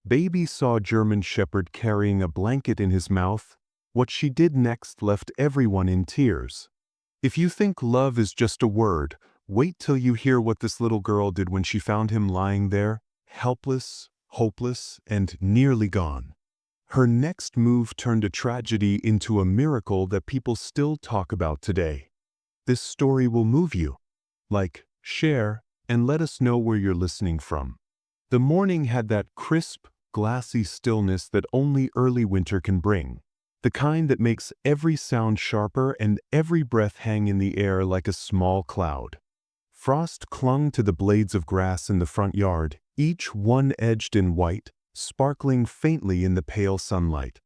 Baby saw German Shepherd carrying a blanket in his mouth. What she did next left everyone in tears. If you think love is just a word, wait till you hear what this little girl did when she found him lying there, helpless, hopeless, and nearly gone. Her next move turned a tragedy into a miracle that people still talk about today. This story will move you. Like, share, and let us know where you're listening from. The morning had that crisp, glassy stillness that only early winter can bring. The kind that makes every sound sharper and every breath hang in the air like a small cloud. Frost clung to the blades of grass in the front yard, each one edged in white, sparkling faintly in the pale sunlight.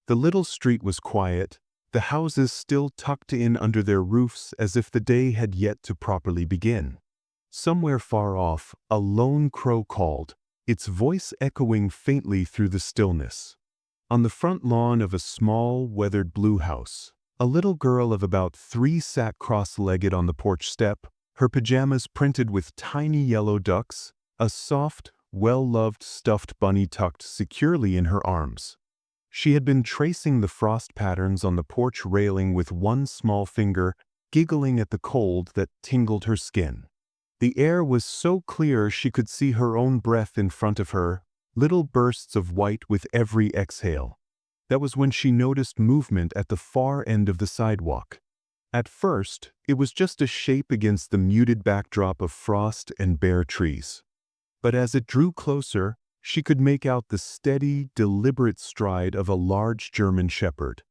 The little street was quiet, the houses still tucked in under their roofs as if the day had yet to properly begin. Somewhere far off, a lone crow called, its voice echoing faintly through the stillness. On the front lawn of a small, weathered blue house, a little girl of about 3 sat cross-legged on the porch step, her pajamas printed with tiny yellow ducks, a soft, well-loved stuffed bunny tucked securely in her arms. She had been tracing the frost patterns on the porch railing with one small finger, giggling at the cold that tingled her skin. The air was so clear she could see her own breath in front of her, little bursts of white with every exhale. That was when she noticed movement at the far end of the sidewalk. At first, it was just a shape against the muted backdrop of frost and bare trees. But as it drew closer, she could make out the steady, deliberate stride of a large German Shepherd.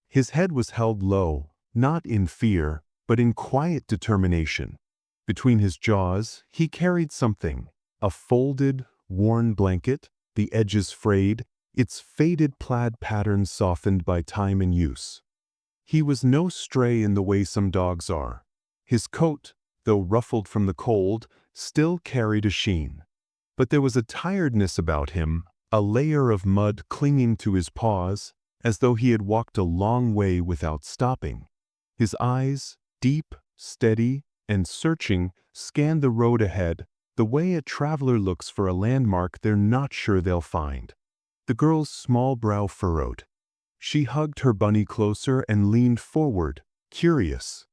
His head was held low, not in fear, but in quiet determination. Between his jaws, he carried something, a folded, worn blanket, the edges frayed, its faded plaid pattern softened by time and use. He was no stray in the way some dogs are. His coat, though ruffled from the cold, still carried a sheen. But there was a tiredness about him, a layer of mud clinging to his paws, as though he had walked a long way without stopping. His eyes, deep, steady, and searching, scanned the road ahead, the way a traveler looks for a landmark they're not sure they'll find. The girl's small brow furrowed. She hugged her bunny closer and leaned forward, curious.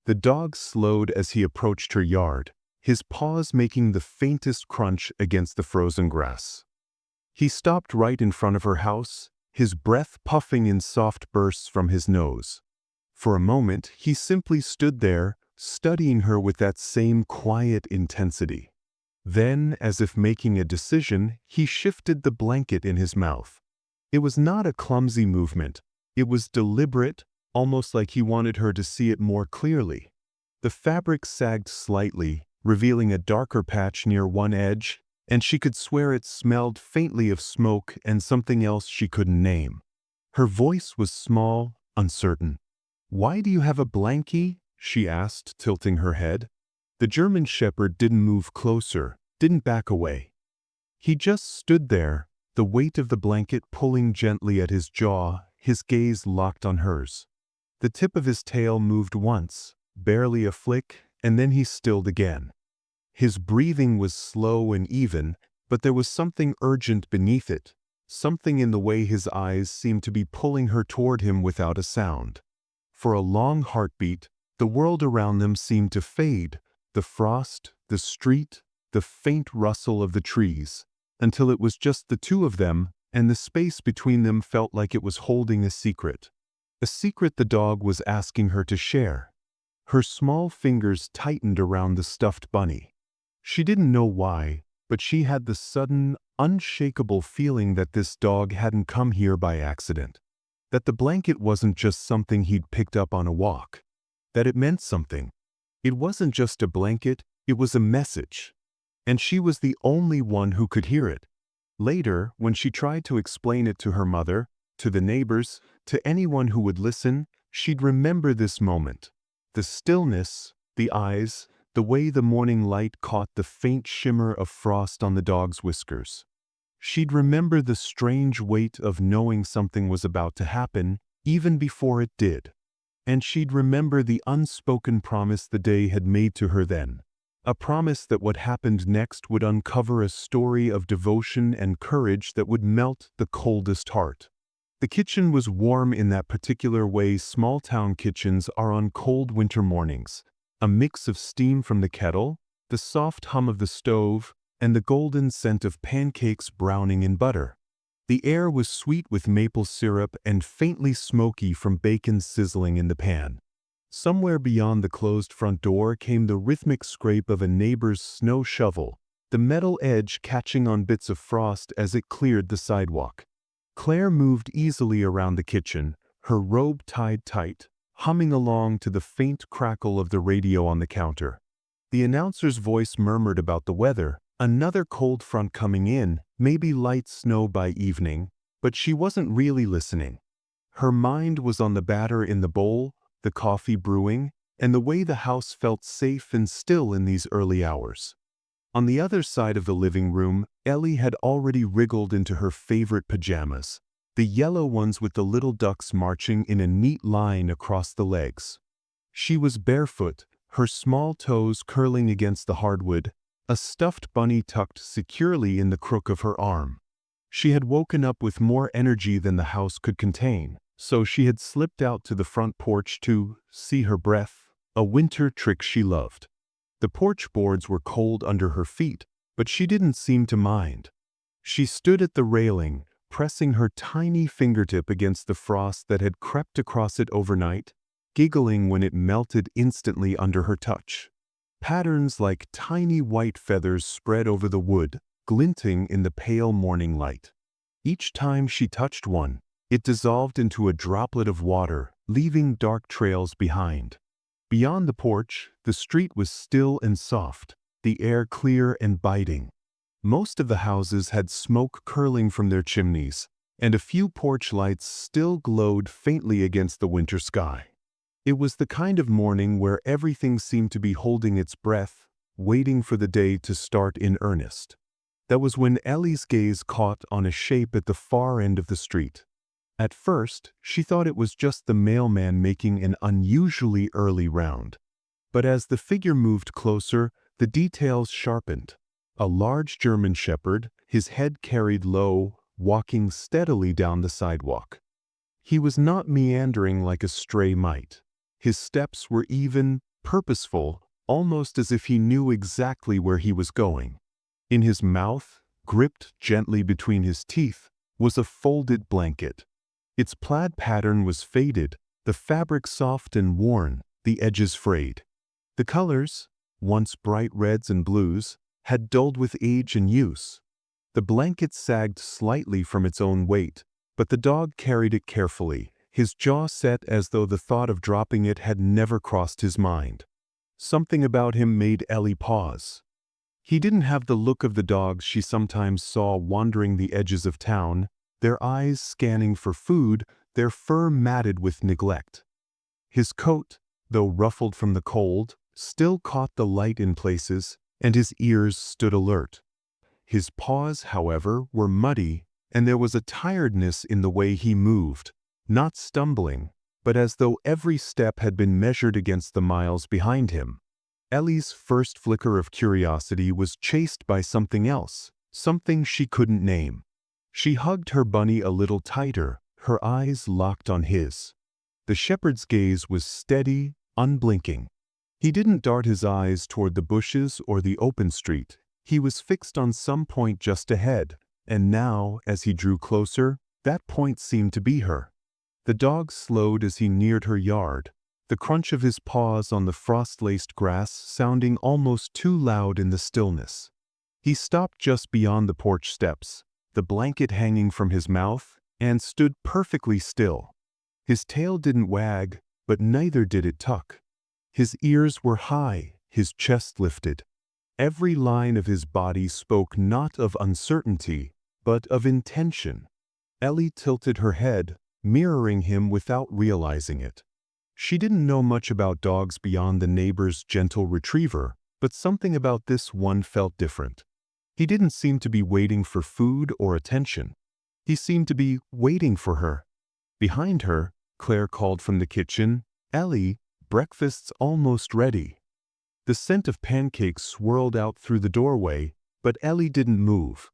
The dog slowed as he approached her yard, his paws making the faintest crunch against the frozen grass. He stopped right in front of her house, his breath puffing in soft bursts from his nose. For a moment, he simply stood there, studying her with that same quiet intensity. Then, as if making a decision, he shifted the blanket in his mouth. It was not a clumsy movement. It was deliberate, almost like he wanted her to see it more clearly. The fabric sagged slightly, revealing a darker patch near one edge, and she could swear it smelled faintly of smoke and something else she couldn't name. Her voice was small, uncertain. "Why do you have a blankie?" she asked, tilting her head. The German Shepherd didn't move closer, didn't back away. He just stood there, the weight of the blanket pulling gently at his jaw, his gaze locked on hers. The tip of his tail moved once, barely a flick, and then he stilled again. His breathing was slow and even, but there was something urgent beneath it, something in the way his eyes seemed to be pulling her toward him without a sound. For a long heartbeat, the world around them seemed to fade, the frost, the street, the faint rustle of the trees, until it was just the two of them, and the space between them felt like it was holding a secret the dog was asking her to share. Her small fingers tightened around the stuffed bunny. She didn't know why, but she had the sudden, unshakable feeling that this dog hadn't come here by accident, that the blanket wasn't just something he'd picked up on a walk, that it meant something. It wasn't just a blanket, it was a message. And she was the only one who could hear it. Later, when she tried to explain it to her mother, to the neighbors, to anyone who would listen, she'd remember this moment. The stillness, the eyes, the way the morning light caught the faint shimmer of frost on the dog's whiskers. She'd remember the strange weight of knowing something was about to happen, even before it did. And she'd remember the unspoken promise the day had made to her then. A promise that what happened next would uncover a story of devotion and courage that would melt the coldest heart. The kitchen was warm in that particular way small-town kitchens are on cold winter mornings. A mix of steam from the kettle, the soft hum of the stove, and the golden scent of pancakes browning in butter. The air was sweet with maple syrup and faintly smoky from bacon sizzling in the pan. Somewhere beyond the closed front door came the rhythmic scrape of a neighbor's snow shovel, the metal edge catching on bits of frost as it cleared the sidewalk. Claire moved easily around the kitchen, her robe tied tight, humming along to the faint crackle of the radio on the counter. The announcer's voice murmured about the weather, another cold front coming in, maybe light snow by evening, but she wasn't really listening. Her mind was on the batter in the bowl, the coffee brewing, and the way the house felt safe and still in these early hours. On the other side of the living room, Ellie had already wriggled into her favorite pajamas, the yellow ones with the little ducks marching in a neat line across the legs. She was barefoot, her small toes curling against the hardwood, a stuffed bunny tucked securely in the crook of her arm. She had woken up with more energy than the house could contain, so she had slipped out to the front porch to see her breath, a winter trick she loved. The porch boards were cold under her feet, but she didn't seem to mind. She stood at the railing, pressing her tiny fingertip against the frost that had crept across it overnight, giggling when it melted instantly under her touch. Patterns like tiny white feathers spread over the wood, glinting in the pale morning light. Each time she touched one, it dissolved into a droplet of water, leaving dark trails behind. Beyond the porch, the street was still and soft, the air clear and biting. Most of the houses had smoke curling from their chimneys, and a few porch lights still glowed faintly against the winter sky. It was the kind of morning where everything seemed to be holding its breath, waiting for the day to start in earnest. That was when Ellie's gaze caught on a shape at the far end of the street. At first, she thought it was just the mailman making an unusually early round. But as the figure moved closer, the details sharpened. A large German shepherd, his head carried low, walking steadily down the sidewalk. He was not meandering like a stray mite. His steps were even, purposeful, almost as if he knew exactly where he was going. In his mouth, gripped gently between his teeth, was a folded blanket. Its plaid pattern was faded, the fabric soft and worn, the edges frayed. The colors, once bright reds and blues, had dulled with age and use. The blanket sagged slightly from its own weight, but the dog carried it carefully, his jaw set as though the thought of dropping it had never crossed his mind. Something about him made Ellie pause. He didn't have the look of the dogs she sometimes saw wandering the edges of town, their eyes scanning for food, their fur matted with neglect. His coat, though ruffled from the cold, still caught the light in places, and his ears stood alert. His paws, however, were muddy, and there was a tiredness in the way he moved, not stumbling, but as though every step had been measured against the miles behind him. Ellie's first flicker of curiosity was chased by something else, something she couldn't name. She hugged her bunny a little tighter, her eyes locked on his. The shepherd's gaze was steady, unblinking. He didn't dart his eyes toward the bushes or the open street. He was fixed on some point just ahead, and now, as he drew closer, that point seemed to be her. The dog slowed as he neared her yard, the crunch of his paws on the frost-laced grass sounding almost too loud in the stillness. He stopped just beyond the porch steps, the blanket hanging from his mouth, and stood perfectly still. His tail didn't wag, but neither did it tuck. His ears were high, his chest lifted. Every line of his body spoke not of uncertainty, but of intention. Ellie tilted her head, mirroring him without realizing it. She didn't know much about dogs beyond the neighbor's gentle retriever, but something about this one felt different. He didn't seem to be waiting for food or attention. He seemed to be waiting for her. Behind her, Claire called from the kitchen, "Ellie, breakfast's almost ready." The scent of pancakes swirled out through the doorway, but Ellie didn't move.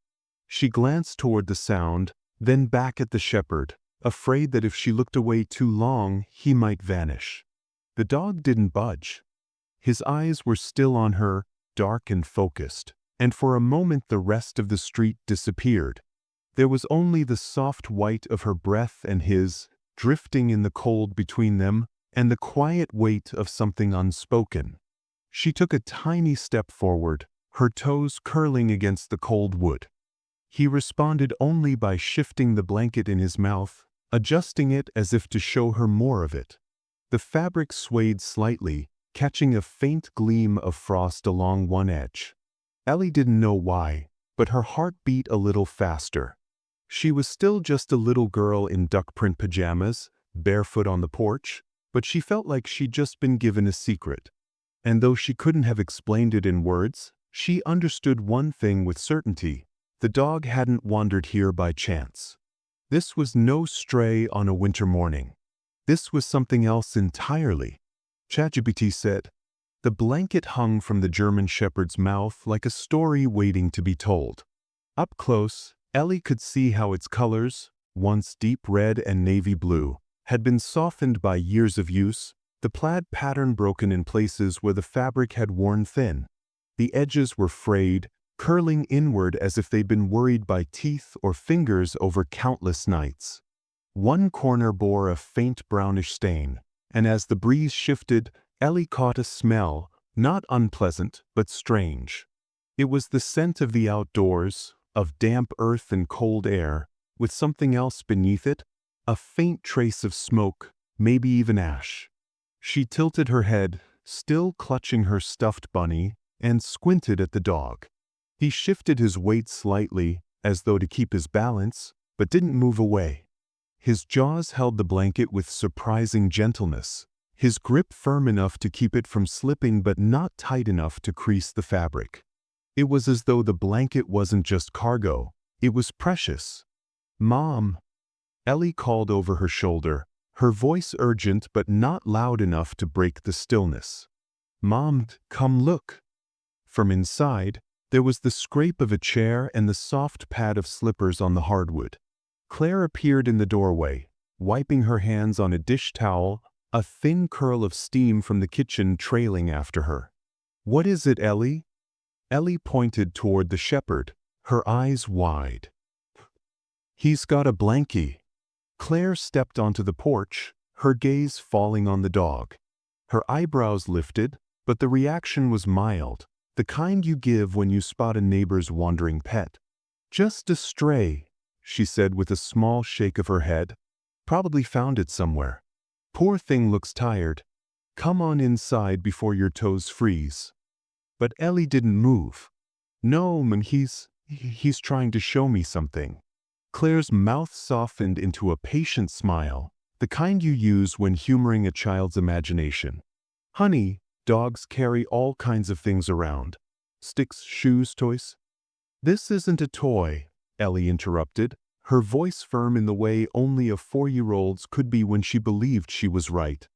She glanced toward the sound, then back at the shepherd, afraid that if she looked away too long, he might vanish. The dog didn't budge. His eyes were still on her, dark and focused, and for a moment the rest of the street disappeared. There was only the soft white of her breath and his, drifting in the cold between them, and the quiet weight of something unspoken. She took a tiny step forward, her toes curling against the cold wood. He responded only by shifting the blanket in his mouth, adjusting it as if to show her more of it. The fabric swayed slightly, catching a faint gleam of frost along one edge. Ellie didn't know why, but her heart beat a little faster. She was still just a little girl in duck print pajamas, barefoot on the porch, but she felt like she'd just been given a secret. And though she couldn't have explained it in words, she understood one thing with certainty. The dog hadn't wandered here by chance. This was no stray on a winter morning. This was something else entirely. ChatGPT said, "The blanket hung from the German shepherd's mouth like a story waiting to be told." Up close, Ellie could see how its colors, once deep red and navy blue, had been softened by years of use, the plaid pattern broken in places where the fabric had worn thin. The edges were frayed, curling inward as if they'd been worried by teeth or fingers over countless nights. One corner bore a faint brownish stain, and as the breeze shifted, Ellie caught a smell, not unpleasant, but strange. It was the scent of the outdoors, of damp earth and cold air, with something else beneath it, a faint trace of smoke, maybe even ash. She tilted her head, still clutching her stuffed bunny, and squinted at the dog. He shifted his weight slightly, as though to keep his balance, but didn't move away. His jaws held the blanket with surprising gentleness, his grip firm enough to keep it from slipping but not tight enough to crease the fabric. It was as though the blanket wasn't just cargo, it was precious. "Mom," Ellie called over her shoulder, her voice urgent but not loud enough to break the stillness. "Mom, come look." From inside, there was the scrape of a chair and the soft pad of slippers on the hardwood. Claire appeared in the doorway, wiping her hands on a dish towel, a thin curl of steam from the kitchen trailing after her. "What is it, Ellie?" Ellie pointed toward the shepherd, her eyes wide. "He's got a blankie." Claire stepped onto the porch, her gaze falling on the dog. Her eyebrows lifted, but the reaction was mild, the kind you give when you spot a neighbor's wandering pet. "Just a stray," she said with a small shake of her head. "Probably found it somewhere. Poor thing looks tired. Come on inside before your toes freeze." But Ellie didn't move. "No, man, he's trying to show me something." Claire's mouth softened into a patient smile, the kind you use when humoring a child's imagination. "Honey, dogs carry all kinds of things around. Sticks, shoes, toys." "This isn't a toy," Ellie interrupted, her voice firm in the way only a 4-year-old's could be when she believed she was right.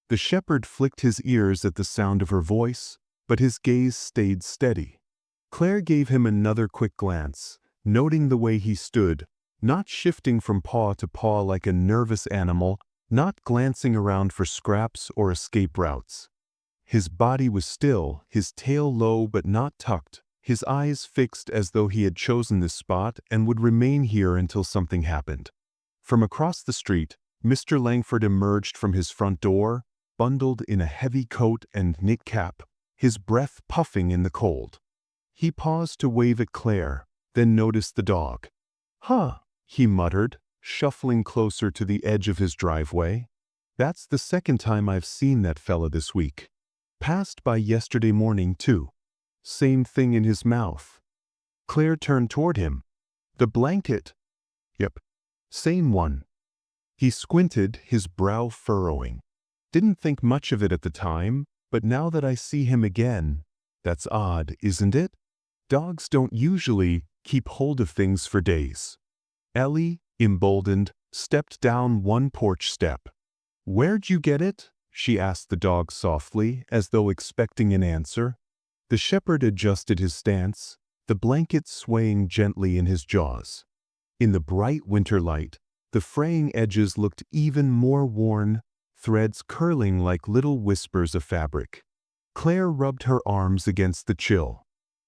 The shepherd flicked his ears at the sound of her voice, but his gaze stayed steady. Claire gave him another quick glance, noting the way he stood, not shifting from paw to paw like a nervous animal, not glancing around for scraps or escape routes. His body was still, his tail low but not tucked, his eyes fixed as though he had chosen this spot and would remain here until something happened. From across the street, Mr. Langford emerged from his front door, bundled in a heavy coat and knit cap, his breath puffing in the cold. He paused to wave at Claire, then noticed the dog. "Huh," he muttered, shuffling closer to the edge of his driveway. "That's the second time I've seen that fella this week. Passed by yesterday morning, too. Same thing in his mouth." Claire turned toward him. "The blanket." "Yep, same one." He squinted, his brow furrowing. "Didn't think much of it at the time, but now that I see him again, that's odd, isn't it? Dogs don't usually keep hold of things for days." Ellie, emboldened, stepped down one porch step. "Where'd you get it?" she asked the dog softly, as though expecting an answer. The shepherd adjusted his stance, the blanket swaying gently in his jaws. In the bright winter light, the fraying edges looked even more worn, threads curling like little whispers of fabric. Claire rubbed her arms against the chill.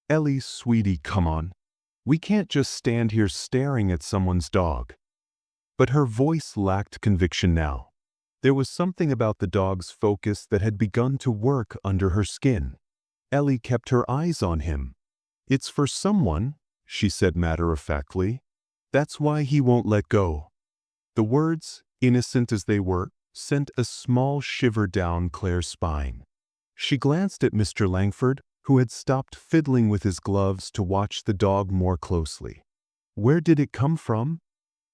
"Ellie, sweetie, come on. We can't just stand here staring at someone's dog." But her voice lacked conviction now. There was something about the dog's focus that had begun to work under her skin. Ellie kept her eyes on him. "It's for someone," she said matter-of-factly. "That's why he won't let go." The words, innocent as they were, sent a small shiver down Claire's spine. She glanced at Mr. Langford, who had stopped fiddling with his gloves to watch the dog more closely. "Where did it come from?"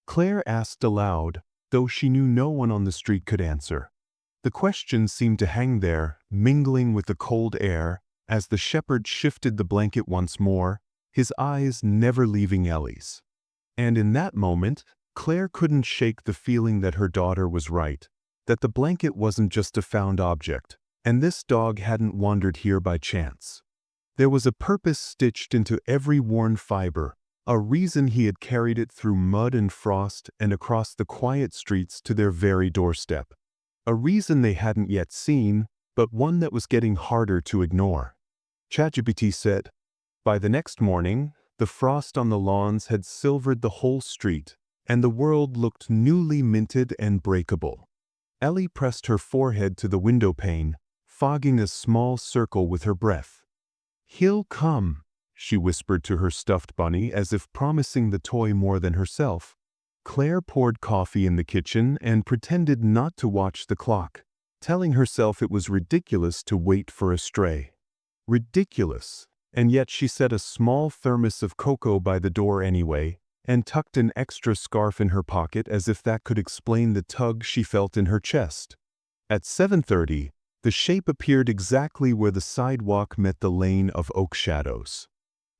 Claire asked aloud, though she knew no one on the street could answer. The question seemed to hang there, mingling with the cold air, as the shepherd shifted the blanket once more, his eyes never leaving Ellie's. And in that moment, Claire couldn't shake the feeling that her daughter was right, that the blanket wasn't just a found object, and this dog hadn't wandered here by chance. There was a purpose stitched into every worn fiber, a reason he had carried it through mud and frost and across the quiet streets to their very doorstep. A reason they hadn't yet seen, but one that was getting harder to ignore. ChatGPT said. By the next morning, the frost on the lawns had silvered the whole street, and the world looked newly minted and breakable. Ellie pressed her forehead to the window pane, fogging a small circle with her breath. "He'll come," she whispered to her stuffed bunny as if promising the toy more than herself. Claire poured coffee in the kitchen and pretended not to watch the clock, telling herself it was ridiculous to wait for a stray. Ridiculous, and yet she set a small thermos of cocoa by the door anyway, and tucked an extra scarf in her pocket as if that could explain the tug she felt in her chest. At 7:30, the shape appeared exactly where the sidewalk met the lane of oak shadows.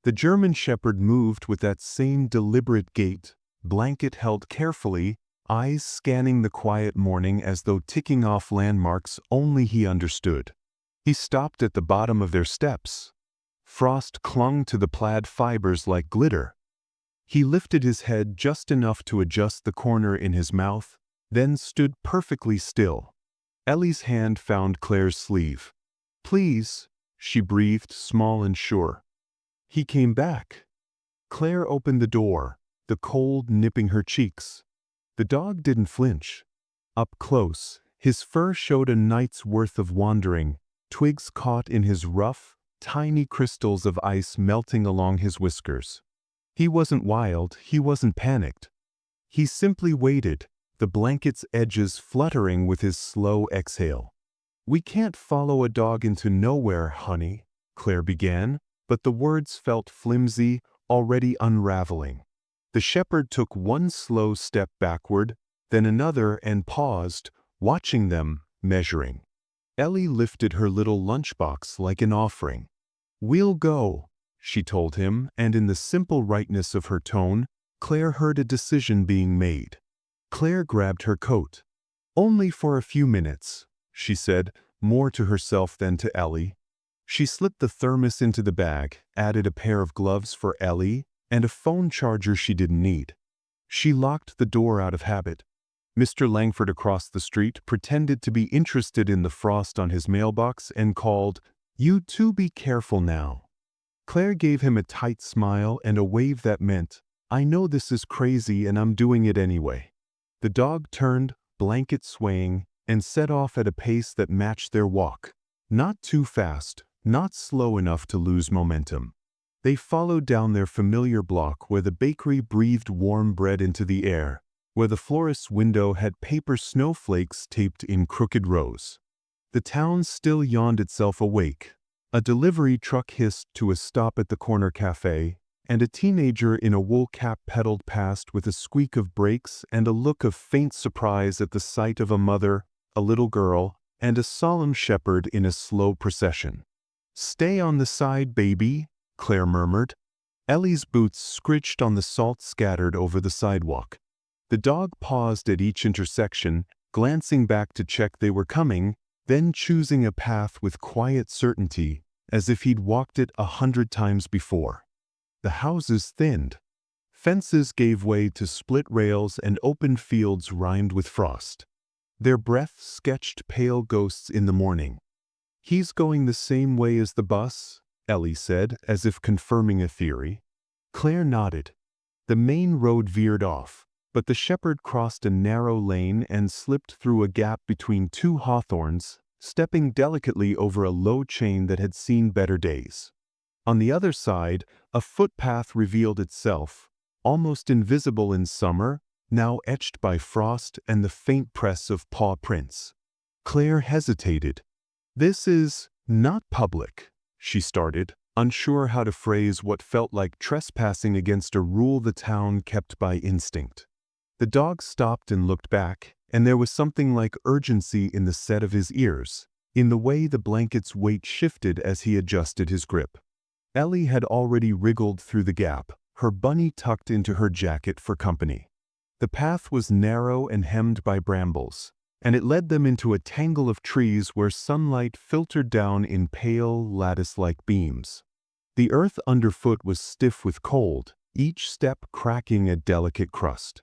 The German shepherd moved with that same deliberate gait, blanket held carefully, eyes scanning the quiet morning as though ticking off landmarks only he understood. He stopped at the bottom of their steps. Frost clung to the plaid fibers like glitter. He lifted his head just enough to adjust the corner in his mouth, then stood perfectly still. Ellie's hand found Claire's sleeve. "Please," she breathed, small and sure. He came back. Claire opened the door, the cold nipping her cheeks. The dog didn't flinch. Up close, his fur showed a night's worth of wandering, twigs caught in his ruff, tiny crystals of ice melting along his whiskers. He wasn't wild, he wasn't panicked. He simply waited, the blanket's edges fluttering with his slow exhale. "We can't follow a dog into nowhere, honey," Claire began, but the words felt flimsy, already unraveling. The shepherd took one slow step backward, then another and paused, watching them, measuring. Ellie lifted her little lunchbox like an offering. "We'll go," she told him, and in the simple rightness of her tone, Claire heard a decision being made. Claire grabbed her coat. "Only for a few minutes," she said, more to herself than to Ellie. She slipped the thermos into the bag, added a pair of gloves for Ellie, and a phone charger she didn't need. She locked the door out of habit. Mr. Langford across the street pretended to be interested in the frost on his mailbox and called, "You two be careful now." Claire gave him a tight smile and a wave that meant, "I know this is crazy and I'm doing it anyway." The dog turned, blanket swaying, and set off at a pace that matched their walk. Not too fast, not slow enough to lose momentum. They followed down their familiar block where the bakery breathed warm bread into the air, where the florist's window had paper snowflakes taped in crooked rows. The town still yawned itself awake. A delivery truck hissed to a stop at the corner cafe, and a teenager in a wool cap pedaled past with a squeak of brakes and a look of faint surprise at the sight of a mother, a little girl, and a solemn shepherd in a slow procession. "Stay on the side, baby," Claire murmured. Ellie's boots scritched on the salt scattered over the sidewalk. The dog paused at each intersection, glancing back to check they were coming, then choosing a path with quiet certainty, as if he'd walked it 100 times before. The houses thinned. Fences gave way to split rails and open fields rimed with frost. Their breath sketched pale ghosts in the morning. "He's going the same way as the bus," Ellie said, as if confirming a theory. Claire nodded. The main road veered off, but the shepherd crossed a narrow lane and slipped through a gap between two hawthorns, stepping delicately over a low chain that had seen better days. On the other side, a footpath revealed itself, almost invisible in summer, now etched by frost and the faint press of paw prints. Claire hesitated. "This is not public," she started, unsure how to phrase what felt like trespassing against a rule the town kept by instinct. The dog stopped and looked back, and there was something like urgency in the set of his ears, in the way the blanket's weight shifted as he adjusted his grip. Ellie had already wriggled through the gap, her bunny tucked into her jacket for company. The path was narrow and hemmed by brambles, and it led them into a tangle of trees where sunlight filtered down in pale, lattice-like beams. The earth underfoot was stiff with cold, each step cracking a delicate crust.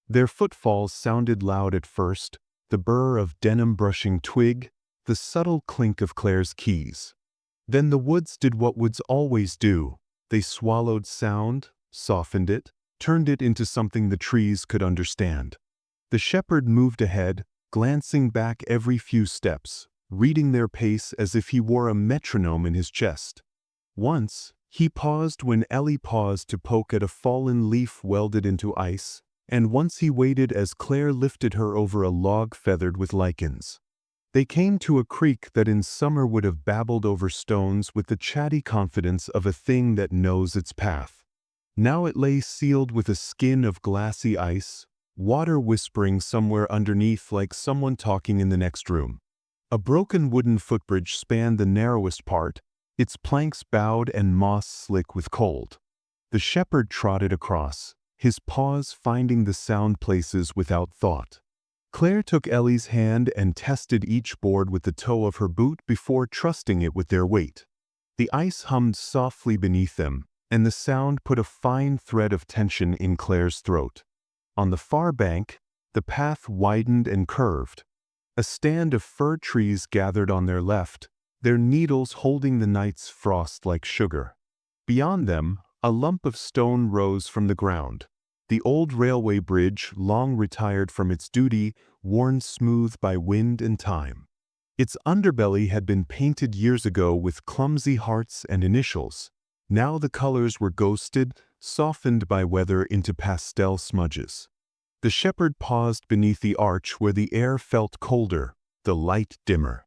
Their footfalls sounded loud at first, the burr of denim brushing twig, the subtle clink of Claire's keys. Then the woods did what woods always do. They swallowed sound, softened it, turned it into something the trees could understand. The shepherd moved ahead, glancing back every few steps, reading their pace as if he wore a metronome in his chest. Once, he paused when Ellie paused to poke at a fallen leaf welded into ice, and once he waited as Claire lifted her over a log feathered with lichens. They came to a creek that in summer would have babbled over stones with the chatty confidence of a thing that knows its path. Now it lay sealed with a skin of glassy ice, water whispering somewhere underneath like someone talking in the next room. A broken wooden footbridge spanned the narrowest part, its planks bowed and moss slick with cold. The shepherd trotted across, his paws finding the sound places without thought. Claire took Ellie's hand and tested each board with the toe of her boot before trusting it with their weight. The ice hummed softly beneath them, and the sound put a fine thread of tension in Claire's throat. On the far bank, the path widened and curved. A stand of fir trees gathered on their left, their needles holding the night's frost like sugar. Beyond them, a lump of stone rose from the ground. The old railway bridge, long retired from its duty, worn smooth by wind and time. Its underbelly had been painted years ago with clumsy hearts and initials. Now the colors were ghosted, softened by weather into pastel smudges. The shepherd paused beneath the arch where the air felt colder, the light dimmer.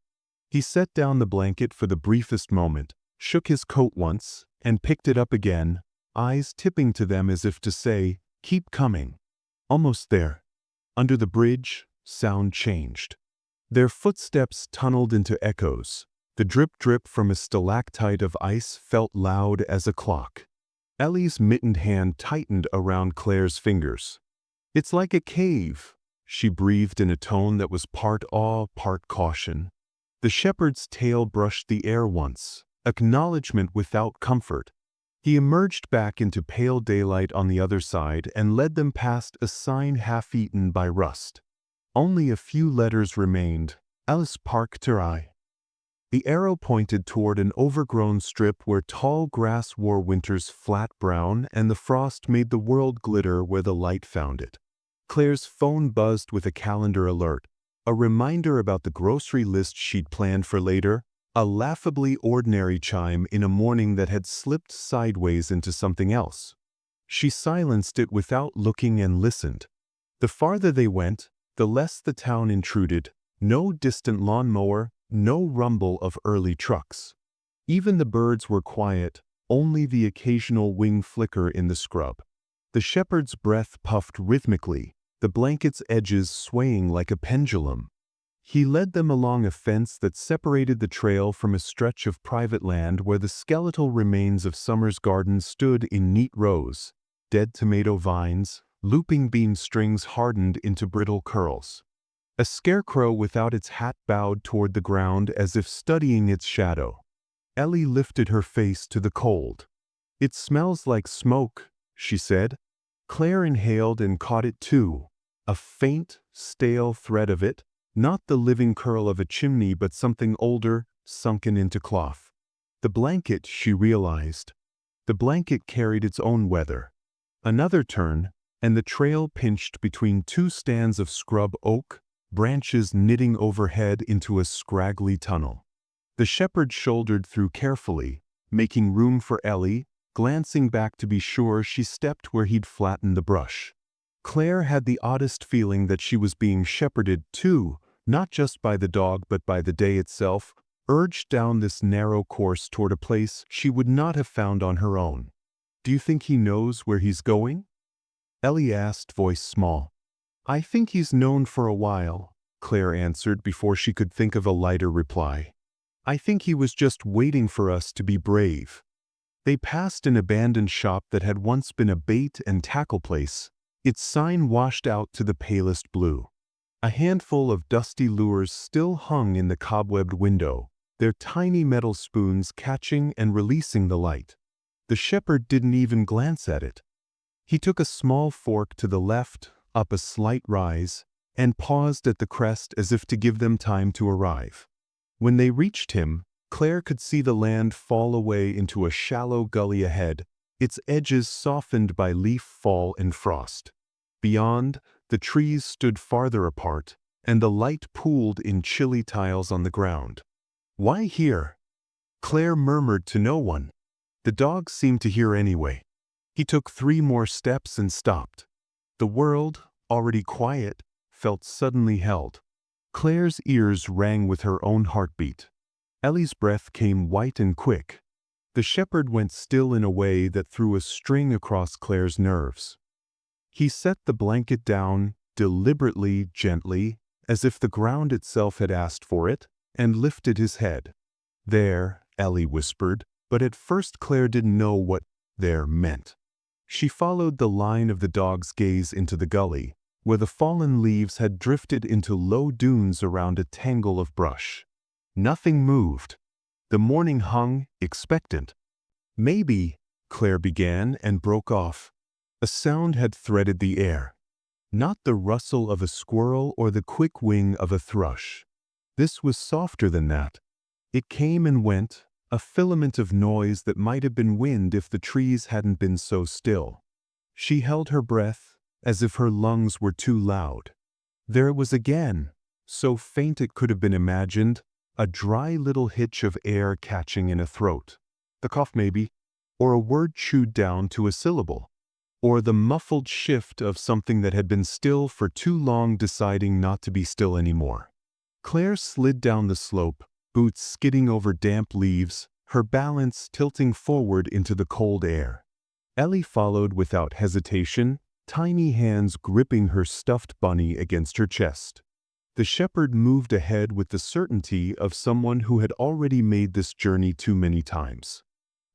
He set down the blanket for the briefest moment, shook his coat once, and picked it up again, eyes tipping to them as if to say, "Keep coming." Almost there. Under the bridge, sound changed. Their footsteps tunneled into echoes. The drip-drip from a stalactite of ice felt loud as a clock. Ellie's mittened hand tightened around Claire's fingers. "It's like a cave," she breathed in a tone that was part awe, part caution. The shepherd's tail brushed the air once, acknowledgement without comfort. He emerged back into pale daylight on the other side and led them past a sign half-eaten by rust. Only a few letters remained. Alice Park Terai. The arrow pointed toward an overgrown strip where tall grass wore winter's flat brown and the frost made the world glitter where the light found it. Claire's phone buzzed with a calendar alert, a reminder about the grocery list she'd planned for later, a laughably ordinary chime in a morning that had slipped sideways into something else. She silenced it without looking and listened. The farther they went, the less the town intruded, no distant lawnmower, no rumble of early trucks. Even the birds were quiet, only the occasional wing flicker in the scrub. The shepherd's breath puffed rhythmically, the blanket's edges swaying like a pendulum. He led them along a fence that separated the trail from a stretch of private land where the skeletal remains of summer's garden stood in neat rows, dead tomato vines, looping beam strings hardened into brittle curls. A scarecrow without its hat bowed toward the ground as if studying its shadow. Ellie lifted her face to the cold. "It smells like smoke," she said. Claire inhaled and caught it too. A faint, stale thread of it, not the living curl of a chimney but something older, sunken into cloth. The blanket, she realized. The blanket carried its own weather. Another turn, and the trail pinched between two stands of scrub oak, branches knitting overhead into a scraggly tunnel. The shepherd shouldered through carefully, making room for Ellie, glancing back to be sure she stepped where he'd flattened the brush. Claire had the oddest feeling that she was being shepherded too, not just by the dog but by the day itself, urged down this narrow course toward a place she would not have found on her own. "Do you think he knows where he's going?" Ellie asked, voice small. "I think he's known for a while," Claire answered before she could think of a lighter reply. "I think he was just waiting for us to be brave." They passed an abandoned shop that had once been a bait and tackle place, its sign washed out to the palest blue. A handful of dusty lures still hung in the cobwebbed window, their tiny metal spoons catching and releasing the light. The shepherd didn't even glance at it. He took a small fork to the left, up a slight rise, and paused at the crest as if to give them time to arrive. When they reached him, Claire could see the land fall away into a shallow gully ahead, its edges softened by leaf fall and frost. Beyond, the trees stood farther apart, and the light pooled in chilly tiles on the ground. "Why here?" Claire murmured to no one. The dog seemed to hear anyway. He took 3 more steps and stopped. The world, already quiet, felt suddenly held. Claire's ears rang with her own heartbeat. Ellie's breath came white and quick. The shepherd went still in a way that threw a string across Claire's nerves. He set the blanket down, deliberately, gently, as if the ground itself had asked for it, and lifted his head. "There," Ellie whispered, but at first Claire didn't know what "there" meant. She followed the line of the dog's gaze into the gully, where the fallen leaves had drifted into low dunes around a tangle of brush. Nothing moved. The morning hung, expectant. "Maybe," Claire began and broke off. A sound had threaded the air. Not the rustle of a squirrel or the quick wing of a thrush. This was softer than that. It came and went, a filament of noise that might have been wind if the trees hadn't been so still. She held her breath, as if her lungs were too loud. There it was again, so faint it could have been imagined, a dry little hitch of air catching in a throat. The cough maybe, or a word chewed down to a syllable, or the muffled shift of something that had been still for too long deciding not to be still anymore. Claire slid down the slope, boots skidding over damp leaves, her balance tilting forward into the cold air. Ellie followed without hesitation, tiny hands gripping her stuffed bunny against her chest. The shepherd moved ahead with the certainty of someone who had already made this journey too many times.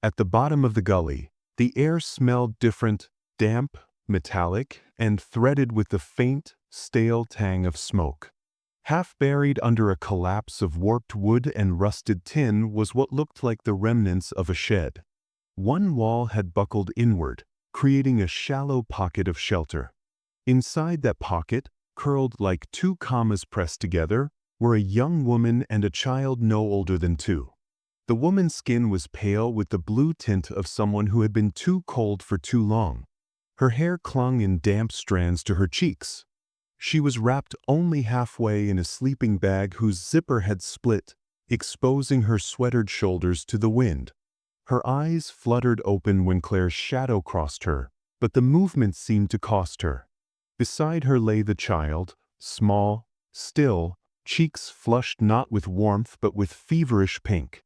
At the bottom of the gully, the air smelled different, damp, metallic, and threaded with the faint, stale tang of smoke. Half buried under a collapse of warped wood and rusted tin was what looked like the remnants of a shed. One wall had buckled inward, creating a shallow pocket of shelter. Inside that pocket, curled like 2 commas pressed together, were a young woman and a child no older than 2. The woman's skin was pale with the blue tint of someone who had been too cold for too long. Her hair clung in damp strands to her cheeks. She was wrapped only halfway in a sleeping bag whose zipper had split, exposing her sweatered shoulders to the wind. Her eyes fluttered open when Claire's shadow crossed her, but the movement seemed to cost her. Beside her lay the child, small, still, cheeks flushed not with warmth but with feverish pink.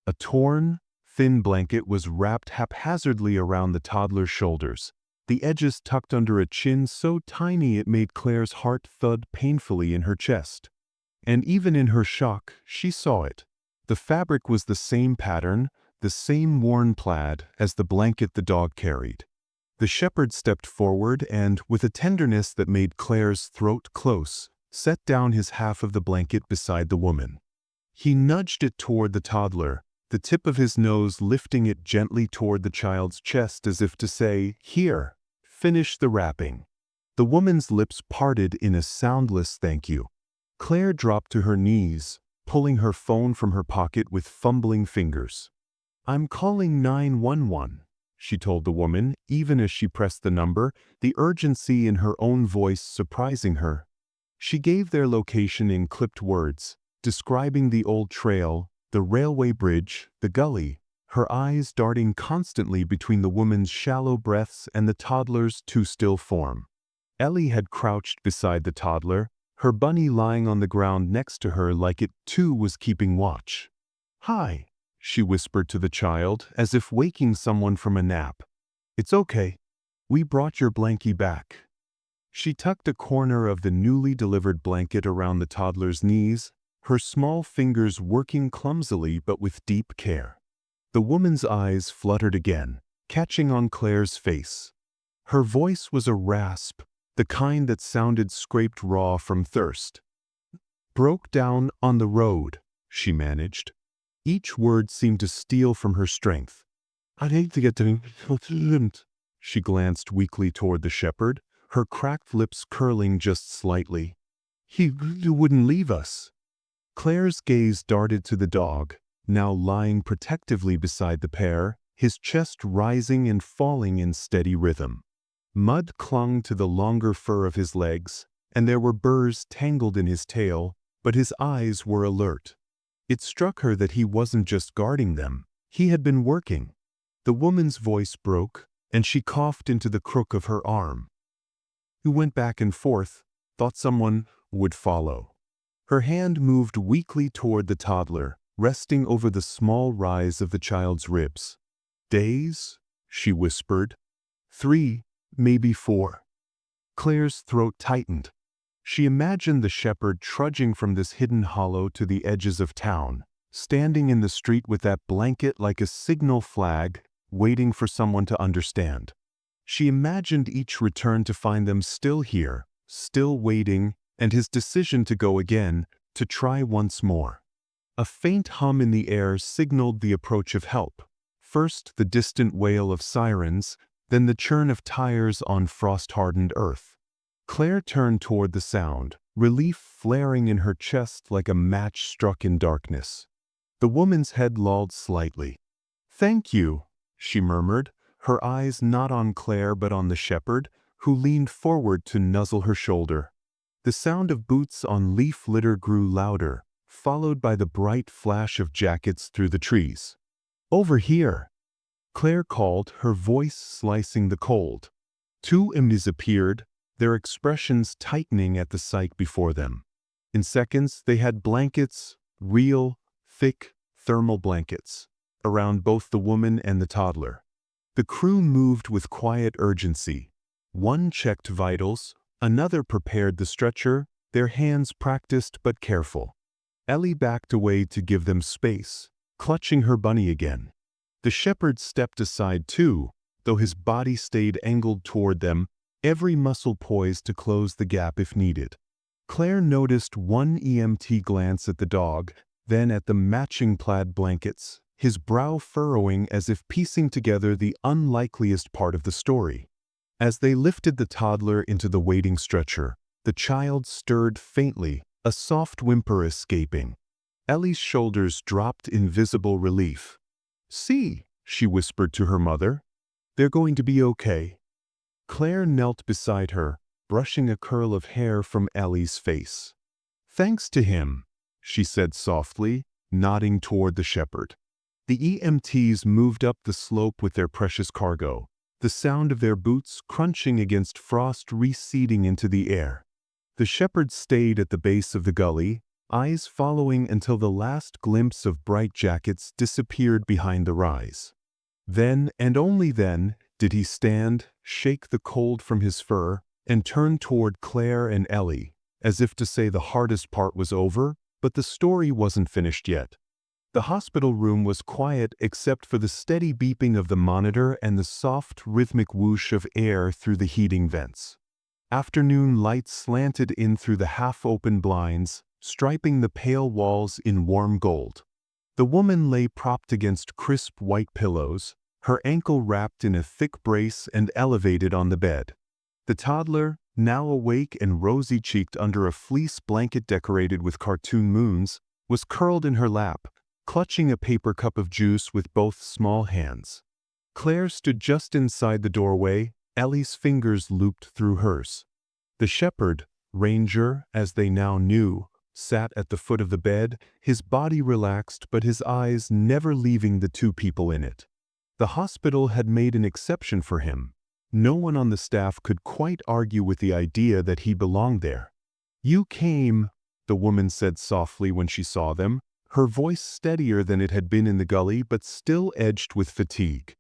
A torn, thin blanket was wrapped haphazardly around the toddler's shoulders, the edges tucked under a chin so tiny it made Claire's heart thud painfully in her chest. And even in her shock, she saw it. The fabric was the same pattern, the same worn plaid as the blanket the dog carried. The shepherd stepped forward and, with a tenderness that made Claire's throat close, set down his half of the blanket beside the woman. He nudged it toward the toddler, the tip of his nose lifting it gently toward the child's chest as if to say, "Here, finish the wrapping." The woman's lips parted in a soundless thank you. Claire dropped to her knees, pulling her phone from her pocket with fumbling fingers. "I'm calling 911, she told the woman, even as she pressed the number, the urgency in her own voice surprising her. She gave their location in clipped words, describing the old trail, the railway bridge, the gully, her eyes darting constantly between the woman's shallow breaths and the toddler's too-still form. Ellie had crouched beside the toddler, her bunny lying on the ground next to her like it too was keeping watch. "Hi," she whispered to the child, as if waking someone from a nap. "It's okay. We brought your blankie back." She tucked a corner of the newly delivered blanket around the toddler's knees, her small fingers working clumsily but with deep care. The woman's eyes fluttered again, catching on Claire's face. Her voice was a rasp, the kind that sounded scraped raw from thirst. "Broke down on the road," she managed. Each word seemed to steal from her strength. "I'd hate to get to him." She glanced weakly toward the shepherd, her cracked lips curling just slightly. "He wouldn't leave us." Claire's gaze darted to the dog, now lying protectively beside the pair, his chest rising and falling in steady rhythm. Mud clung to the longer fur of his legs, and there were burrs tangled in his tail, but his eyes were alert. It struck her that he wasn't just guarding them, he had been working. The woman's voice broke, and she coughed into the crook of her arm. He went back and forth, thought someone would follow. Her hand moved weakly toward the toddler, resting over the small rise of the child's ribs. "Days?" she whispered. "3, maybe 4. Claire's throat tightened. She imagined the shepherd trudging from this hidden hollow to the edges of town, standing in the street with that blanket like a signal flag, waiting for someone to understand. She imagined each return to find them still here, still waiting, and his decision to go again, to try once more. A faint hum in the air signaled the approach of help. First the distant wail of sirens, then the churn of tires on frost-hardened earth. Claire turned toward the sound, relief flaring in her chest like a match struck in darkness. The woman's head lolled slightly. "Thank you," she murmured, her eyes not on Claire but on the shepherd, who leaned forward to nuzzle her shoulder. The sound of boots on leaf litter grew louder, followed by the bright flash of jackets through the trees. "Over here," Claire called, her voice slicing the cold. Two imnis appeared, their expressions tightening at the sight before them. In seconds, they had blankets, real, thick, thermal blankets, around both the woman and the toddler. The crew moved with quiet urgency. One checked vitals, another prepared the stretcher, their hands practiced but careful. Ellie backed away to give them space, clutching her bunny again. The shepherd stepped aside too, though his body stayed angled toward them, every muscle poised to close the gap if needed. Claire noticed one EMT glance at the dog, then at the matching plaid blankets, his brow furrowing as if piecing together the unlikeliest part of the story. As they lifted the toddler into the waiting stretcher, the child stirred faintly, a soft whimper escaping. Ellie's shoulders dropped in visible relief. "See," she whispered to her mother. "They're going to be okay." Claire knelt beside her, brushing a curl of hair from Ellie's face. "Thanks to him," she said softly, nodding toward the shepherd. The EMTs moved up the slope with their precious cargo, the sound of their boots crunching against frost receding into the air. The shepherd stayed at the base of the gully, eyes following until the last glimpse of bright jackets disappeared behind the rise. Then, and only then, did he stand, shake the cold from his fur, and turn toward Claire and Ellie, as if to say the hardest part was over, but the story wasn't finished yet. The hospital room was quiet except for the steady beeping of the monitor and the soft, rhythmic whoosh of air through the heating vents. Afternoon light slanted in through the half-open blinds, striping the pale walls in warm gold. The woman lay propped against crisp white pillows, her ankle wrapped in a thick brace and elevated on the bed. The toddler, now awake and rosy-cheeked under a fleece blanket decorated with cartoon moons, was curled in her lap, clutching a paper cup of juice with both small hands. Claire stood just inside the doorway, Ellie's fingers looped through hers. The shepherd, Ranger, as they now knew, sat at the foot of the bed, his body relaxed but his eyes never leaving the two people in it. The hospital had made an exception for him. No one on the staff could quite argue with the idea that he belonged there. "You came," the woman said softly when she saw them, her voice steadier than it had been in the gully but still edged with fatigue.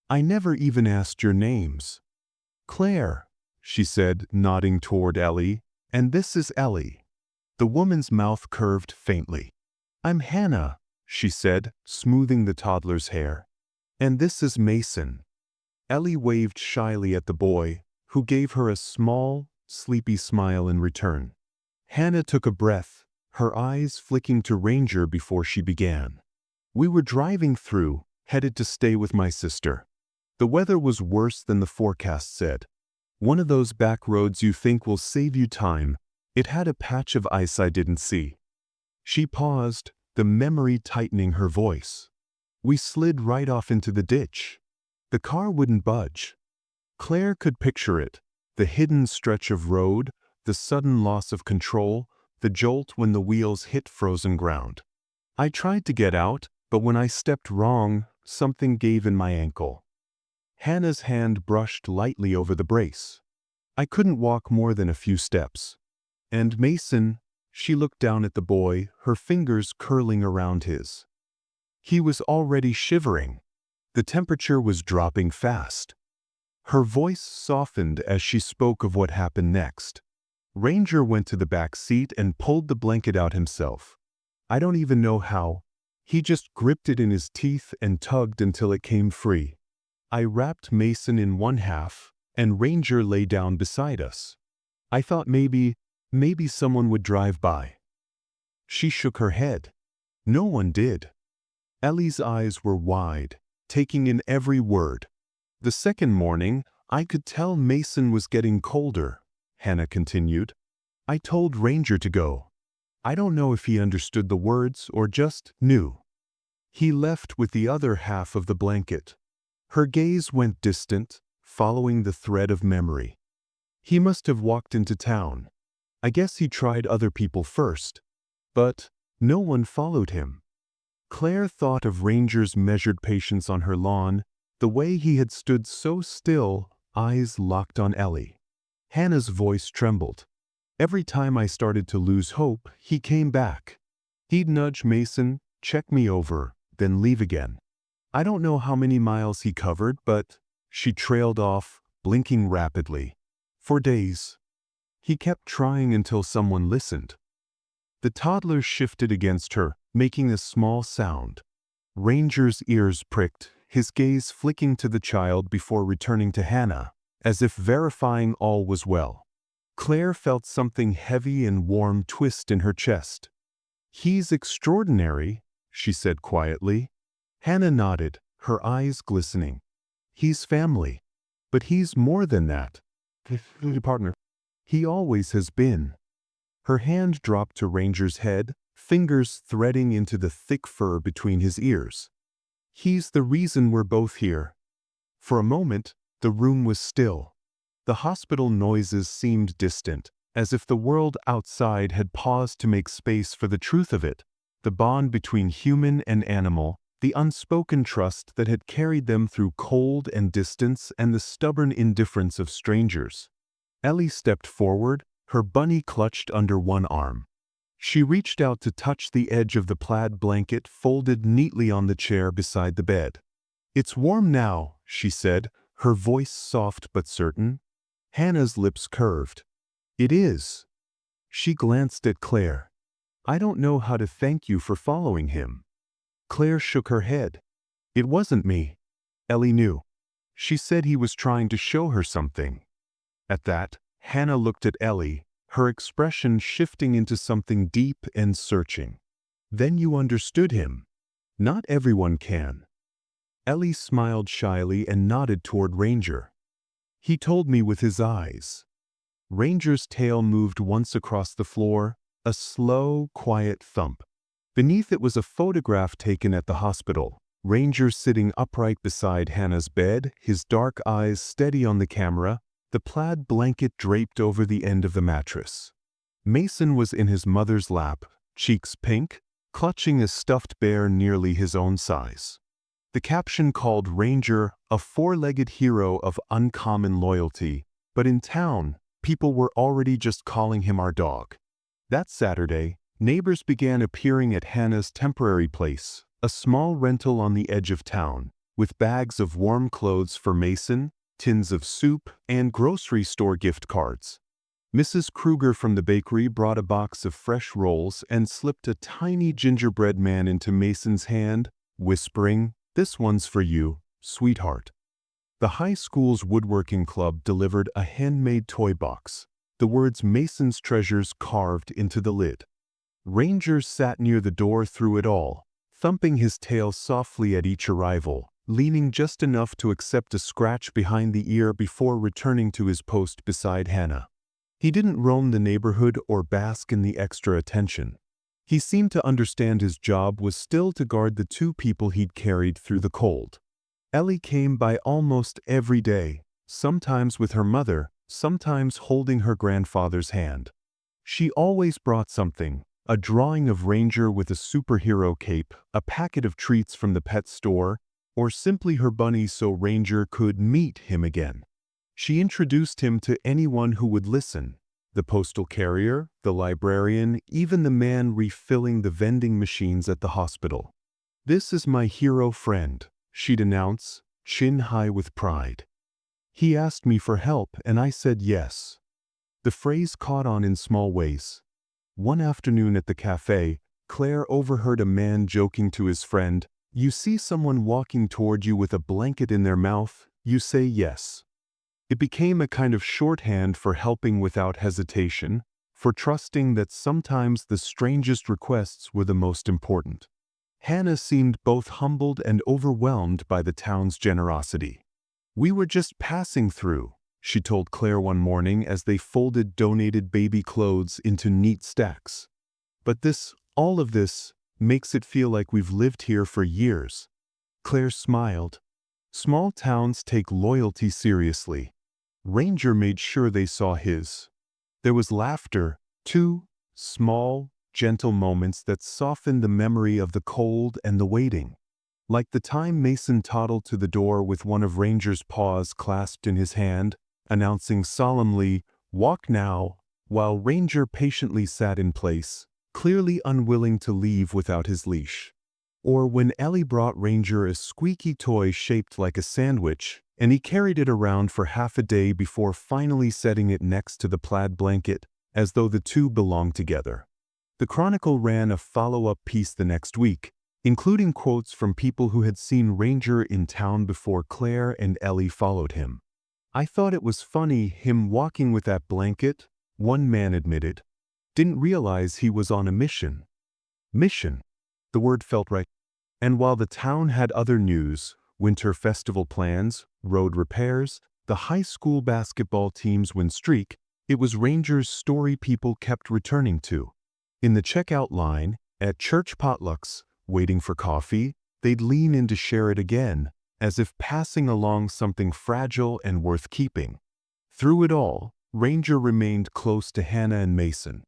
"I never even asked your names." "Claire," she said, nodding toward Ellie, "and this is Ellie." The woman's mouth curved faintly. "I'm Hannah," she said, smoothing the toddler's hair. "And this is Mason." Ellie waved shyly at the boy, who gave her a small, sleepy smile in return. Hannah took a breath, her eyes flicking to Ranger before she began. "We were driving through, headed to stay with my sister. The weather was worse than the forecast said. One of those back roads you think will save you time. It had a patch of ice I didn't see." She paused, the memory tightening her voice. "We slid right off into the ditch. The car wouldn't budge." Claire could picture it, the hidden stretch of road, the sudden loss of control, the jolt when the wheels hit frozen ground. "I tried to get out, but when I stepped wrong, something gave in my ankle." Hannah's hand brushed lightly over the brace. "I couldn't walk more than a few steps." "And Mason," she looked down at the boy, her fingers curling around his. He was already shivering. The temperature was dropping fast. Her voice softened as she spoke of what happened next. Ranger went to the back seat and pulled the blanket out himself. I don't even know how. He just gripped it in his teeth and tugged until it came free. I wrapped Mason in one half, and Ranger lay down beside us. I thought maybe someone would drive by." She shook her head. No one did. Ellie's eyes were wide, taking in every word. "The second morning, I could tell Mason was getting colder," Hannah continued. "I told Ranger to go. I don't know if he understood the words or just knew. He left with the other half of the blanket." Her gaze went distant, following the thread of memory. "He must have walked into town. I guess he tried other people first. But no one followed him." Claire thought of Ranger's measured patience on her lawn, the way he had stood so still, eyes locked on Ellie. Hannah's voice trembled. "Every time I started to lose hope, he came back. He'd nudge Mason, check me over, then leave again. I don't know how many miles he covered, but..." She trailed off, blinking rapidly. "For days. He kept trying until someone listened." The toddler shifted against her, making a small sound. Ranger's ears pricked, his gaze flicking to the child before returning to Hannah, as if verifying all was well. Claire felt something heavy and warm twist in her chest. "He's extraordinary," she said quietly. Hannah nodded, her eyes glistening. "He's family. But he's more than that. Partner. He always has been." Her hand dropped to Ranger's head, fingers threading into the thick fur between his ears. "He's the reason we're both here." For a moment, the room was still. The hospital noises seemed distant, as if the world outside had paused to make space for the truth of it, the bond between human and animal, the unspoken trust that had carried them through cold and distance and the stubborn indifference of strangers. Ellie stepped forward, her bunny clutched under one arm. She reached out to touch the edge of the plaid blanket folded neatly on the chair beside the bed. "It's warm now," she said, her voice soft but certain. Hannah's lips curved. "It is." She glanced at Claire. "I don't know how to thank you for following him." Claire shook her head. "It wasn't me." Ellie knew. She said he was trying to show her something. At that, Hannah looked at Ellie, her expression shifting into something deep and searching. Then you understood him. Not everyone can. Ellie smiled shyly and nodded toward Ranger. He told me with his eyes. Ranger's tail moved once across the floor, a slow, quiet thump. Beneath it was a photograph taken at the hospital. Ranger sitting upright beside Hannah's bed, his dark eyes steady on the camera, the plaid blanket draped over the end of the mattress. Mason was in his mother's lap, cheeks pink, clutching a stuffed bear nearly his own size. The caption called Ranger a four-legged hero of uncommon loyalty, but in town, people were already just calling him our dog. That Saturday, neighbors began appearing at Hannah's temporary place, a small rental on the edge of town, with bags of warm clothes for Mason, tins of soup, and grocery store gift cards. Mrs. Kruger from the bakery brought a box of fresh rolls and slipped a tiny gingerbread man into Mason's hand, whispering, "This one's for you, sweetheart." The high school's woodworking club delivered a handmade toy box, the words Mason's Treasures carved into the lid. Ranger sat near the door through it all, thumping his tail softly at each arrival, leaning just enough to accept a scratch behind the ear before returning to his post beside Hannah. He didn't roam the neighborhood or bask in the extra attention. He seemed to understand his job was still to guard the two people he'd carried through the cold. Ellie came by almost every day, sometimes with her mother, sometimes holding her grandfather's hand. She always brought something, a drawing of Ranger with a superhero cape, a packet of treats from the pet store, or simply her bunny so Ranger could meet him again. She introduced him to anyone who would listen, the postal carrier, the librarian, even the man refilling the vending machines at the hospital. "This is my hero friend," she'd announce, chin high with pride. "He asked me for help and I said yes." The phrase caught on in small ways. One afternoon at the cafe, Claire overheard a man joking to his friend, "You see someone walking toward you with a blanket in their mouth, you say yes." It became a kind of shorthand for helping without hesitation, for trusting that sometimes the strangest requests were the most important. Hannah seemed both humbled and overwhelmed by the town's generosity. "We were just passing through," she told Claire one morning as they folded donated baby clothes into neat stacks. "But all of this, makes it feel like we've lived here for years." Claire smiled. Small towns take loyalty seriously. Ranger made sure they saw his. There was laughter, too, small, gentle moments that softened the memory of the cold and the waiting. Like the time Mason toddled to the door with one of Ranger's paws clasped in his hand, announcing solemnly, "Walk now," while Ranger patiently sat in place, clearly unwilling to leave without his leash. Or when Ellie brought Ranger a squeaky toy shaped like a sandwich, and he carried it around for half a day before finally setting it next to the plaid blanket, as though the two belonged together. The Chronicle ran a follow-up piece the next week, including quotes from people who had seen Ranger in town before Claire and Ellie followed him. "I thought it was funny, him walking with that blanket," one man admitted. "Didn't realize he was on a mission." Mission. The word felt right. And while the town had other news, winter festival plans, road repairs, the high school basketball team's win streak, it was Ranger's story people kept returning to. In the checkout line, at church potlucks, waiting for coffee, they'd lean in to share it again, as if passing along something fragile and worth keeping. Through it all, Ranger remained close to Hannah and Mason.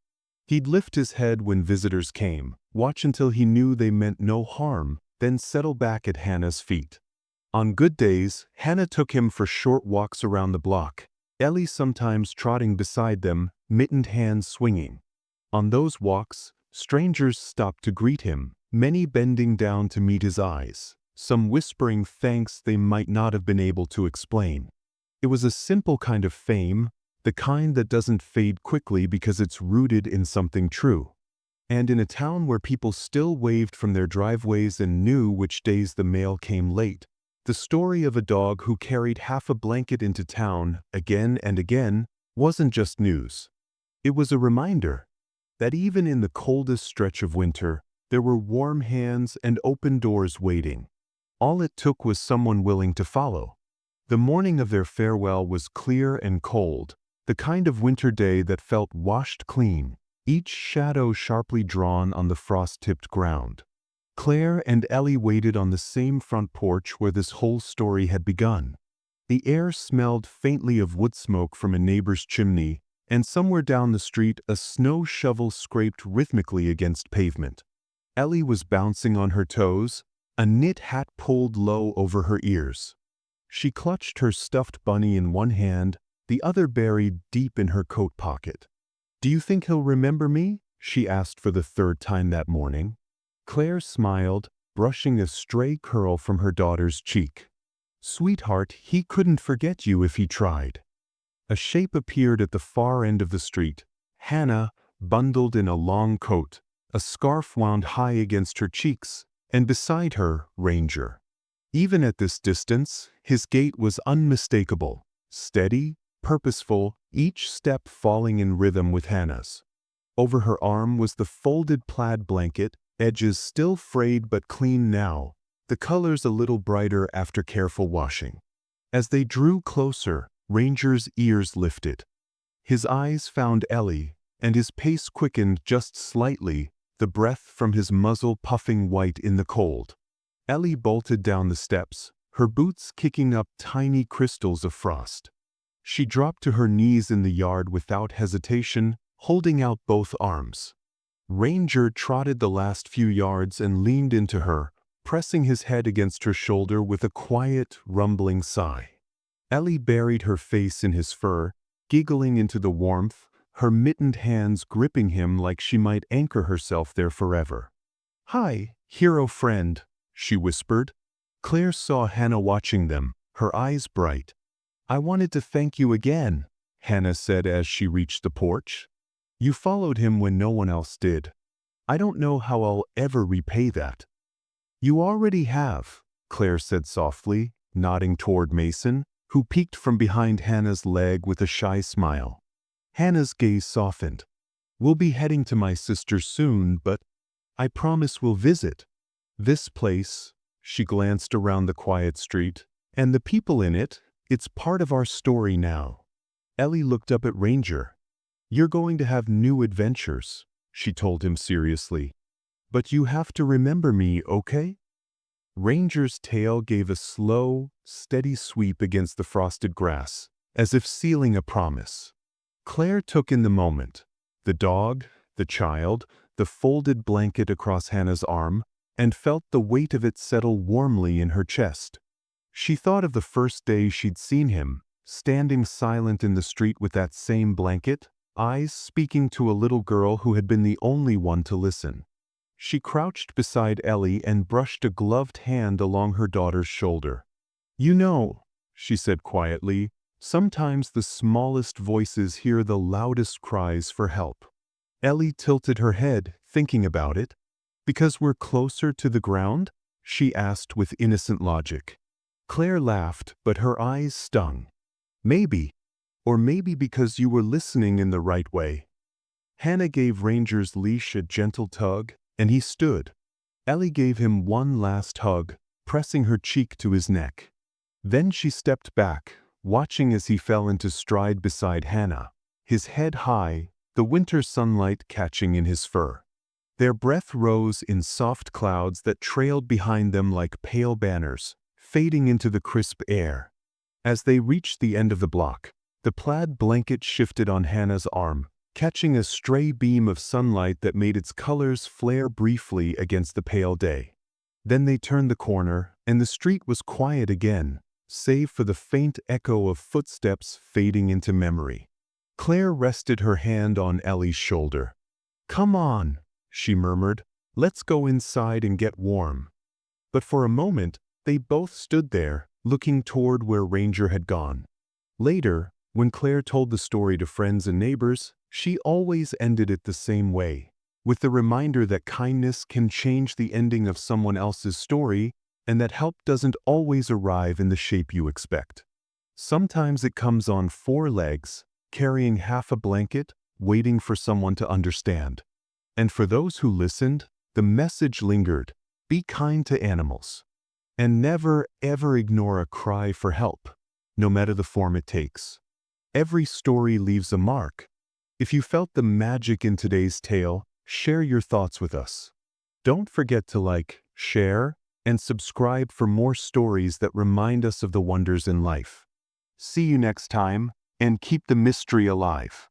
He'd lift his head when visitors came, watch until he knew they meant no harm, then settle back at Hannah's feet. On good days, Hannah took him for short walks around the block, Ellie sometimes trotting beside them, mittened hands swinging. On those walks, strangers stopped to greet him, many bending down to meet his eyes, some whispering thanks they might not have been able to explain. It was a simple kind of fame, the kind that doesn't fade quickly because it's rooted in something true. And in a town where people still waved from their driveways and knew which days the mail came late, the story of a dog who carried half a blanket into town, again and again, wasn't just news. It was a reminder that even in the coldest stretch of winter, there were warm hands and open doors waiting. All it took was someone willing to follow. The morning of their farewell was clear and cold, the kind of winter day that felt washed clean, each shadow sharply drawn on the frost-tipped ground. Claire and Ellie waited on the same front porch where this whole story had begun. The air smelled faintly of wood smoke from a neighbor's chimney, and somewhere down the street a snow shovel scraped rhythmically against pavement. Ellie was bouncing on her toes, a knit hat pulled low over her ears. She clutched her stuffed bunny in one hand, the other buried deep in her coat pocket. "Do you think he'll remember me?" she asked for the third time that morning. Claire smiled, brushing a stray curl from her daughter's cheek. "Sweetheart, he couldn't forget you if he tried." A shape appeared at the far end of the street. Hannah, bundled in a long coat, a scarf wound high against her cheeks, and beside her, Ranger. Even at this distance, his gait was unmistakable, steady, purposeful, each step falling in rhythm with Hannah's. Over her arm was the folded plaid blanket, edges still frayed but clean now, the colors a little brighter after careful washing. As they drew closer, Ranger's ears lifted. His eyes found Ellie, and his pace quickened just slightly, the breath from his muzzle puffing white in the cold. Ellie bolted down the steps, her boots kicking up tiny crystals of frost. She dropped to her knees in the yard without hesitation, holding out both arms. Ranger trotted the last few yards and leaned into her, pressing his head against her shoulder with a quiet, rumbling sigh. Ellie buried her face in his fur, giggling into the warmth, her mittened hands gripping him like she might anchor herself there forever. "Hi, hero friend," she whispered. Claire saw Hannah watching them, her eyes bright. "I wanted to thank you again," Hannah said as she reached the porch. "You followed him when no one else did. I don't know how I'll ever repay that." "You already have," Claire said softly, nodding toward Mason, who peeked from behind Hannah's leg with a shy smile. Hannah's gaze softened. "We'll be heading to my sister's soon, but I promise we'll visit. This place," she glanced around the quiet street, "and the people in it, it's part of our story now." Ellie looked up at Ranger. "You're going to have new adventures," she told him seriously. "But you have to remember me, okay?" Ranger's tail gave a slow, steady sweep against the frosted grass, as if sealing a promise. Claire took in the moment, the dog, the child, the folded blanket across Hannah's arm, and felt the weight of it settle warmly in her chest. She thought of the first day she'd seen him, standing silent in the street with that same blanket, eyes speaking to a little girl who had been the only one to listen. She crouched beside Ellie and brushed a gloved hand along her daughter's shoulder. "You know," she said quietly, "sometimes the smallest voices hear the loudest cries for help." Ellie tilted her head, thinking about it. "Because we're closer to the ground?" she asked with innocent logic. Claire laughed, but her eyes stung. "Maybe. Or maybe because you were listening in the right way." Hannah gave Ranger's leash a gentle tug, and he stood. Ellie gave him one last hug, pressing her cheek to his neck. Then she stepped back, watching as he fell into stride beside Hannah, his head high, the winter sunlight catching in his fur. Their breath rose in soft clouds that trailed behind them like pale banners, fading into the crisp air. As they reached the end of the block, the plaid blanket shifted on Hannah's arm, catching a stray beam of sunlight that made its colors flare briefly against the pale day. Then they turned the corner, and the street was quiet again, save for the faint echo of footsteps fading into memory. Claire rested her hand on Ellie's shoulder. "Come on," she murmured, "let's go inside and get warm." But for a moment, they both stood there, looking toward where Ranger had gone. Later, when Claire told the story to friends and neighbors, she always ended it the same way, with the reminder that kindness can change the ending of someone else's story and that help doesn't always arrive in the shape you expect. Sometimes it comes on four legs, carrying half a blanket, waiting for someone to understand. And for those who listened, the message lingered: be kind to animals. And never, ever ignore a cry for help, no matter the form it takes. Every story leaves a mark. If you felt the magic in today's tale, share your thoughts with us. Don't forget to like, share, and subscribe for more stories that remind us of the wonders in life. See you next time, and keep the mystery alive.